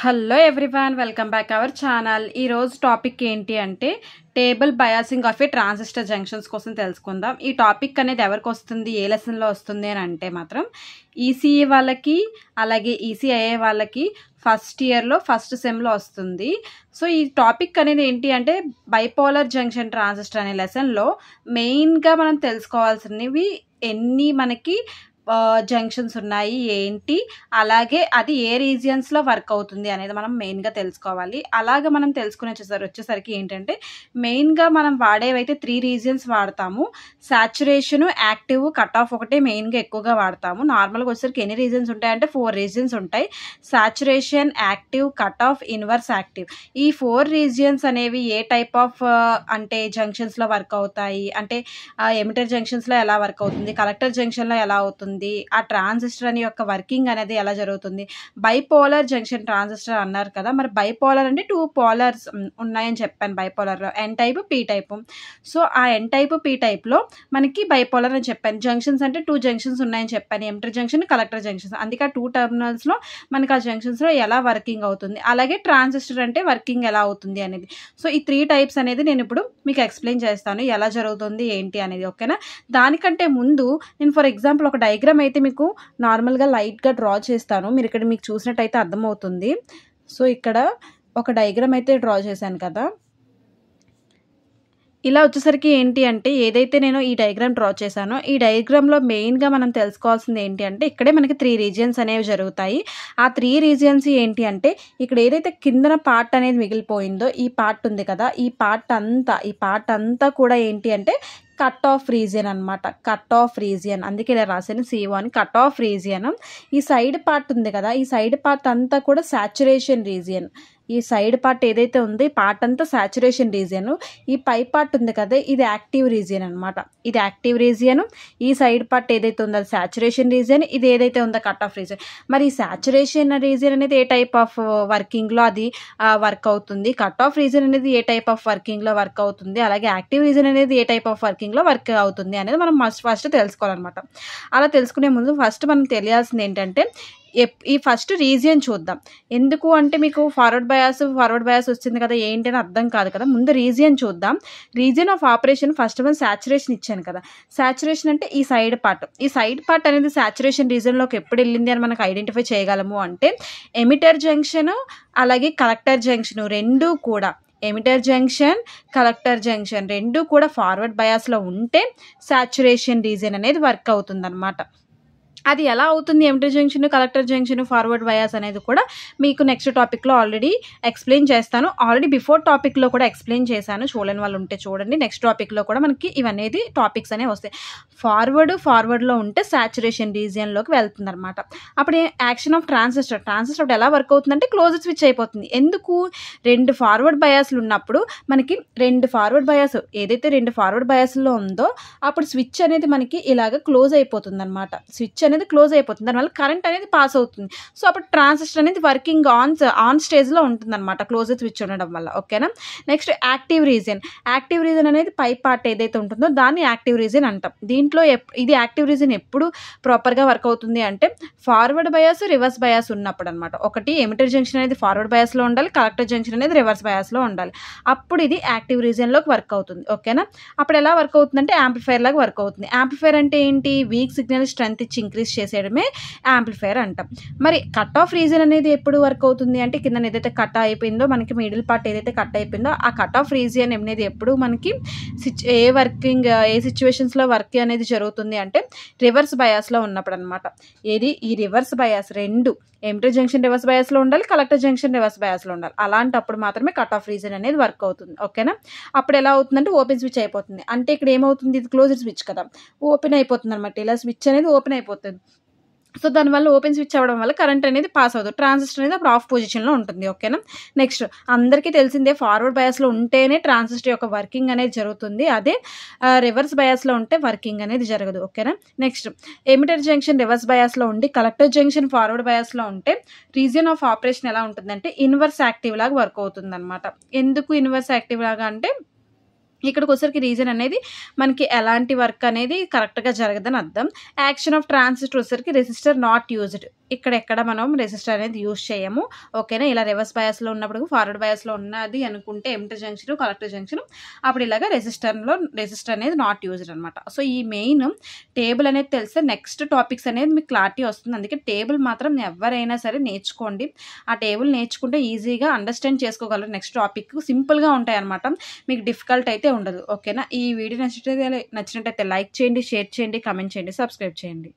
Hello everyone, welcome back our channel. ఈరోజు topic ఏంటి అంటే table biasing of A transistor junctions కోసం తెలుసుకుందాం. ఈ టాపిక్ అనేది ఎవరికి వస్తుంది, ఏ లెసన్లో వస్తుంది అని అంటే మాత్రం ఈసీఈ వాళ్ళకి అలాగే ఈసీఐఏ వాళ్ళకి ఫస్ట్ ఇయర్లో ఫస్ట్ సెమ్లో వస్తుంది. సో ఈ టాపిక్ అనేది ఏంటి అంటే బైపోలర్ జంక్షన్ ట్రాన్సిస్టర్ అనే లెసన్లో మెయిన్గా మనం తెలుసుకోవాల్సినవి ఎన్ని మనకి జంక్షన్స్ ఉన్నాయి ఏంటి, అలాగే అది ఏ రీజియన్స్లో వర్క్ అవుతుంది అనేది మనం మెయిన్గా తెలుసుకోవాలి. అలాగే మనం వచ్చేసరికి ఏంటంటే మెయిన్గా మనం వాడేవైతే 3 రీజియన్స్ వాడతాము. సాచురేషను, యాక్టివ్, కట్ ఆఫ్ ఒకటే మెయిన్గా ఎక్కువగా వాడతాము. నార్మల్గా వచ్చేసరికి ఎన్ని రీజియన్స్ ఉంటాయంటే 4 రీజియన్స్ ఉంటాయి. Saturation, active, cut off, inverse active. ఈ 4 రీజియన్స్ అనేవి ఏ టైప్ ఆఫ్ అంటే జంక్షన్స్లో వర్క్ అవుతాయి అంటే ఎమిటర్ జంక్షన్స్లో ఎలా వర్క్ అవుతుంది, కలెక్టర్ జంక్షన్లో ఎలా అవుతుంది, ఆ ట్రాన్సిస్టర్ అని యొక్క వర్కింగ్ అనేది ఎలా జరుగుతుంది. బైపోలర్ జంక్షన్ ట్రాన్సిస్టర్ అన్నారు కదా, మరి బైపోలర్ అంటే 2 పోలర్స్ ఉన్నాయని చెప్పాను. బైపోలర్లో N type, P type. So ఆ ఎన్ టైప్, పీ టైప్లో మనకి బైపోలర్ అని చెప్పాను. జంక్షన్స్ అంటే 2 జంక్షన్స్ ఉన్నాయని చెప్పాను, ఎమిటర్ జంక్షన్, కలెక్టర్ జంక్షన్స్. అందుకే 2 టెర్మినల్స్లో మనకి ఆ జంక్షన్స్లో ఎలా వర్కింగ్ అవుతుంది, అలాగే ట్రాన్సిస్టర్ అంటే వర్కింగ్ ఎలా అవుతుంది అనేది. సో ఈ 3 టైప్స్ అనేది నేను ఇప్పుడు మీకు ఎక్స్ప్లెయిన్ చేస్తాను, ఎలా జరుగుతుంది ఏంటి అనేది. ఓకేనా? దానికంటే ముందు నేను ఫర్ ఎగ్జాంపుల్ ఒక డయాగ్రామ్ అయితే మీకు నార్మల్గా లైట్గా డ్రా చేస్తాను. మీరు ఇక్కడ మీకు చూసినట్టయితే అర్థమవుతుంది. సో ఇక్కడ ఒక డయాగ్రామ్ అయితే డ్రా చేశాను కదా. ఇలా వచ్చేసరికి ఏంటి అంటే ఏదైతే నేను ఈ డయాగ్రామ్ డ్రా చేశానో ఈ డయాగ్రామ్లో మెయిన్గా మనం తెలుసుకోవాల్సింది ఏంటి అంటే ఇక్కడే మనకి 3 రీజియన్స్ అనేవి జరుగుతాయి. ఆ 3 రీజియన్స్ ఏంటి అంటే ఇక్కడ ఏదైతే కిందన పార్ట్ అనేది మిగిలిపోయిందో ఈ పార్ట్ ఉంది కదా, ఈ పార్ట్ అంతా కూడా ఏంటి అంటే కట్ ఆఫ్ రీజియన్ అనమాట. కట్ ఆఫ్ రీజియన్, అందుకే ఇలా రాశాను C1 కట్ ఆఫ్ రీజియన్. ఈ సైడ్ పార్ట్ ఉంది కదా, ఈ సైడ్ పార్ట్ అంతా కూడా సాచురేషన్ రీజియన్. ఈ సైడ్ పార్ట్ ఏదైతే ఉందో ఈ పార్ట్ అంతా సాచురేషన్ రీజియన్. ఈ పై పార్ట్ ఉంది కదా ఇది యాక్టివ్ రీజియన్ అనమాట. ఇది యాక్టివ్ రీజియన్. ఈ సైడ్ పార్ట్ ఏదైతే ఉందో అది సాచురేషన్ రీజియన్. ఇది ఏదైతే ఉందో కట్ ఆఫ్ రీజియన్. మరి ఈ సాచురేషన్ రీజియన్ అనేది ఏ టైప్ ఆఫ్ వర్కింగ్లో అది వర్క్ అవుతుంది, కట్ ఆఫ్ రీజియన్ అనేది ఏ టైప్ ఆఫ్ వర్కింగ్లో వర్క్ అవుతుంది, అలాగే యాక్టివ్ రీజియన్ అనేది ఏ టైప్ ఆఫ్ వర్కింగ్లో వర్క్ అవుతుంది అనేది మనం ఫస్ట్ తెలుసుకోవాలన్నమాట. అలా తెలుసుకునే ముందు ఫస్ట్ మనం తెలియాల్సింది ఏంటంటే ఈ ఫస్ట్ రీజియన్ చూద్దాం. ఎందుకు అంటే మీకు ఫార్వర్డ్ బయాస్ వచ్చింది కదా ఏంటి అని అర్థం కాదు కదా, ముందు రీజియన్ చూద్దాం. రీజియన్ ఆఫ్ ఆపరేషన్ ఫస్ట్ మనం సాచురేషన్ ఇచ్చాను కదా. సాచురేషన్ అంటే ఈ సైడ్ పార్ట్ అనేది సాచురేషన్ రీజియన్లోకి ఎప్పుడు వెళ్ళింది అని మనకు ఐడెంటిఫై చేయగలము అంటే ఎమిటర్ జంక్షన్ అలాగే కలెక్టర్ జంక్షన్ రెండూ కూడా, ఎమిటర్ జంక్షన్, కలెక్టర్ జంక్షన్ రెండూ కూడా ఫార్వర్డ్ బయాస్లో ఉంటే సాచురేషన్ రీజియన్ అనేది వర్క్ అవుతుంది అనమాట. అది ఎలా అవుతుంది emitter junction, collector junction, forward bias అనేది కూడా మీకు నెక్స్ట్ టాపిక్లో ఆల్రెడీ ఎక్స్ప్లెయిన్ చేస్తాను. ఆల్రెడీ బిఫోర్ టాపిక్లో కూడా ఎక్స్ప్లెయిన్ చేశాను, చూడని వాళ్ళు ఉంటే చూడండి. నెక్స్ట్ టాపిక్లో కూడా మనకి ఇవన్నీ టాపిక్స్ అనేవి వస్తాయి. ఫార్వర్డ్లో ఉంటే సాచురేషన్ రీజియన్లోకి వెళ్తుంది అనమాట. అప్పుడు యాక్షన్ ఆఫ్ ట్రాన్సిస్టర్ ఎలా వర్క్ అవుతుందంటే క్లోజ్ స్విచ్ అయిపోతుంది. ఎందుకు? 2 ఫార్వర్డ్ బయాస్లు ఉన్నప్పుడు మనకి 2 ఫార్వర్డ్ బయాస్ ఏదైతే 2 ఫార్వర్డ్ బయాస్లో ఉందో అప్పుడు స్విచ్ అనేది మనకి ఇలాగ క్లోజ్ అయిపోతుంది అనమాట. స్విచ్ అనేది క్లోజ్ అయిపోతుంది, దానివల్ల కరెంట్ అనేది పాస్ అవుతుంది. సో అప్పుడు ట్రాన్సిస్టర్ అనేది వర్కింగ్ ఆన్ స్టేజ్లో ఉంటుంది అనమాట, క్లోజ్ స్విచ్ ఉండడం వల్ల. ఓకేనా? నెక్స్ట్ యాక్టివ్ రీజియన్ అనేది పై పార్ట్ ఏదైతే ఉంటుందో దాన్ని యాక్టివ్ రీజియన్ అంటాం. దీంట్లో ఇది యాక్టివ్ రీజియన్ ఎప్పుడు ప్రాపర్గా వర్క్ అవుతుంది అంటే ఫార్వర్డ్ బయాస్, రివర్స్ బయాస్ ఉన్నప్పుడు అనమాట. ఒకటి ఎమిటర్ జంక్షన్ అనేది ఫార్వర్డ్ బయాస్లో ఉండాలి, కలెక్టర్ జంక్షన్ అనేది రివర్స్ బయాస్లో ఉండాలి. అప్పుడు ఇది యాక్టివ్ రీజియన్లోకి వర్క్ అవుతుంది. ఓకేనా? అప్పుడు ఎలా వర్క్ అవుతుందంటే యాంప్లిఫైర్ లాగా వర్క్ అవుతుంది. యాంప్లిఫైర్ అంటే ఏంటి? వీక్ సిగ్నల్ స్ట్రెంత్ ఇచ్చి ఇంక్రీజ్ చేసేయడమే యాంప్లిఫైర్ అంటాం. మరి కట్ ఆఫ్ రీజియన్ అనేది ఎప్పుడు వర్క్ అవుతుంది అంటే కింద ఏదైతే కట్ అయిపోయిందో మనకి మిడిల్ పార్ట్ ఏదైతే కట్ అయిపోయిందో ఆ కట్ ఆఫ్ రీజియన్ అనేది ఎప్పుడు మనకి ఏ సిచ్యువేషన్స్లో వర్క్ అనేది జరుగుతుంది అంటే రివర్స్ బయాస్లో ఉన్నప్పుడు అనమాట. ఏది? ఈ రివర్స్ బయాస్ రెండు, ఎమిటర్ జంక్షన్ రివర్స్ బయాస్లో ఉండాలి, కలెక్టర్ జంక్షన్ రివర్స్ బయాస్లో ఉండాలి. అలాంటప్పుడు మాత్రమే కట్ ఆఫ్ రీజియన్ అనేది వర్క్ అవుతుంది. ఓకేనా? అప్పుడు ఎలా అవుతుందంటే ఓపెన్ స్విచ్ అయిపోతుంది. అంటే ఇక్కడ ఏమవుతుంది? ఇది క్లోజ్డ్ స్విచ్ కదా, ఓపెన్ అయిపోతుంది అనమాట. ఇలా స్విచ్ అనేది ఓపెన్ అయిపోతుంది. సో దానివల్ల ఓపెన్ స్విచ్ అవ్వడం వల్ల కరెంట్ అనేది పాస్ అవుతుంది, ట్రాన్సిస్టర్ అనేది అప్పుడు ఆఫ్ పొజిషన్లో ఉంటుంది. ఓకేనా? నెక్స్ట్ అందరికీ తెలిసిందే ఫార్వర్డ్ బయాస్లో ఉంటేనే ట్రాన్సిస్టర్ యొక్క వర్కింగ్ అనేది జరుగుతుంది, అదే రివర్స్ బయాస్లో ఉంటే వర్కింగ్ అనేది జరగదు. ఓకేనా? నెక్స్ట్ ఎమిటర్ జంక్షన్ రివర్స్ బయాస్లో ఉండి కలెక్టర్ జంక్షన్ ఫార్వర్డ్ బయాస్లో ఉంటే రీజియన్ ఆఫ్ ఆపరేషన్ ఎలా ఉంటుందంటే ఇన్వర్స్ యాక్టివ్ లాగా వర్క్ అవుతుంది అనమాట. ఎందుకు ఇన్వర్స్ యాక్టివ్ లాగా అంటే ఇక్కడికొసరికి రీజన్ అనేది మనకి ఎలాంటి వర్క్ అనేది కరెక్ట్‌గా జరగదని అర్థం. యాక్షన్ ఆఫ్ ట్రాన్సిస్టర్ వచ్చేసరికి రెసిస్టర్ నాట్ యూజ్డ్. ఇక్కడెక్కడ మనం రెసిస్టర్ అనేది యూజ్ చేయము. ఓకేనా. ఇలా రివర్స్ బయాస్‌లో ఉన్నప్పుడు ఫార్వర్డ్ బయాస్‌లో ఉన్నది అనుకుంటే ఎమిటర్ జంక్షన్, కలెక్టర్ జంక్షన్ అప్పుడు ఇలాగ రెసిస్టర్ అనేది నాట్ యూజ్డ్ అనమాట. సో ఈ మెయిన్ టేబుల్ అనేది తెలిస్తే నెక్స్ట్ టాపిక్స్ అనేది మీకు క్లారిటీ వస్తుంది. అందుకే టేబుల్ మాత్రం ఎవరైనా సరే నేర్చుకోండి. ఆ టేబుల్ నేర్చుకుంటే ఈజీగా అండర్‌స్టాండ్ చేసుకోగలరు. నెక్స్ట్ టాపిక్ సింపుల్‌గా ఉంటాయన్నమాట. మీకు డిఫికల్ట్ అయితే ఉండదు. ఓకేనా. ఈ వీడియో నచ్చినట్టయితే లైక్ చేయండి, షేర్ చేయండి, కామెంట్ చేయండి, సబ్స్క్రైబ్ చేయండి.